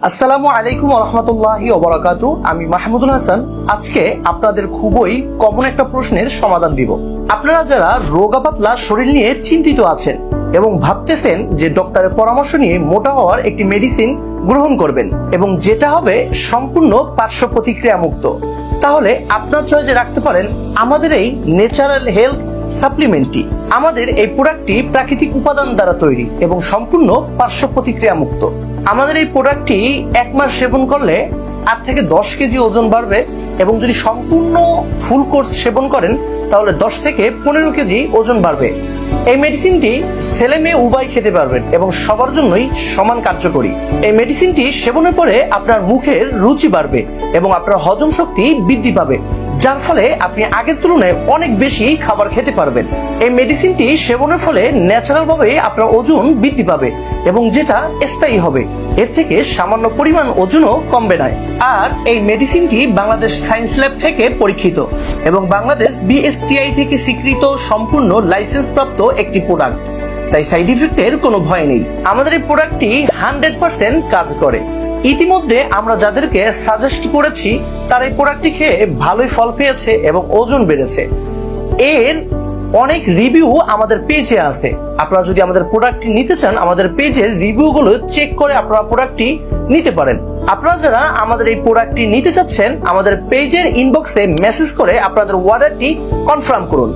আসসালামু আলাইকুম ওয়া রাহমাতুল্লাহি ওয়া বারাকাতুহু। আমি মাহমুদুল হাসান আজকে আপনাদের খুবই কমন একটা প্রশ্নের সমাধান দিব। আপনারা যারা রোগা পাতলা শরীর নিয়ে চিন্তিত আছেন এবং ভাবতেছেন যে ডক্টরের পরামর্শ নিয়ে মোটা হওয়ার একটি মেডিসিন গ্রহণ করবেন এবং যেটা হবে সম্পূর্ণ পার্শ্ব প্রতিক্রিয়া মুক্ত, তাহলে আপনার চয়েসে রাখতে পারেন আমাদের এই ন্যাচারাল হেলথ সাপ্লিমেন্টটি। আমাদের এই প্রোডাক্টটি প্রাকৃতিক উপাদান দ্বারা তৈরি এবং সম্পূর্ণ পার্শ্ব প্রতিক্রিয়া মুক্ত। আমাদের এই প্রোডাক্টটি 1 মাস সেবন করলে 8 থেকে 10 কেজি ওজন বাড়বে এবং যদি সম্পূর্ণ ফুল কোর্স সেবন করেন তাহলে 10 থেকে 15 কেজি ওজন বাড়বে। এই মেডিসিনটি ছেলে মেয়ে উভয় খেতে পারবেন এবং সবার জন্যই সমান কার্যকরী। এই মেডিসিনটি সেবনের পরে আপনার মুখের রুচি বাড়বে এবং আপনার হজম শক্তি বৃদ্ধি পাবে, যার ফলে আপনি আগের তুলনায় অনেক বেশি খাবার খেতে পারবেন। এই মেডিসিনটি সেবনের ফলে ন্যাচারাল ভাবে আপনার ওজন বৃদ্ধি পাবে এবং যেটা স্থায়ী হবে, এর থেকে সামান্য পরিমাণ ওজনও কমবে না। আর এই মেডিসিনটি বাংলাদেশ সায়েন্স ল্যাব থেকে পরীক্ষিত এবং বাংলাদেশ বিএসটিআই থেকে স্বীকৃত সম্পূর্ণ লাইসেন্স প্রাপ্ত একটি প্রোডাক্ট, তাই সাইড ইফেক্টের কোনো ভয় নেই। আমাদের এই প্রোডাক্টটি 100% কাজ করে। ইতিমধ্যে আমরা যাদেরকে সাজেস্ট করেছি তারা এই প্রোডাক্টটি খেয়ে ভালোই ফল পেয়েছে এবং ওজন বেড়েছে। এর অনেক রিভিউ আমাদের পেজে আছে। আপনারা যদি আমাদের প্রোডাক্টটি নিতে চান আমাদের পেজের রিভিউগুলো চেক করে আপনারা প্রোডাক্টটি নিতে পারেন। আপনারা যারা আমাদের এই প্রোডাক্টটি নিতে চাচ্ছেন আমাদের পেজের ইনবক্সে মেসেজ করে আপনাদের অর্ডারটি কনফার্ম করুন।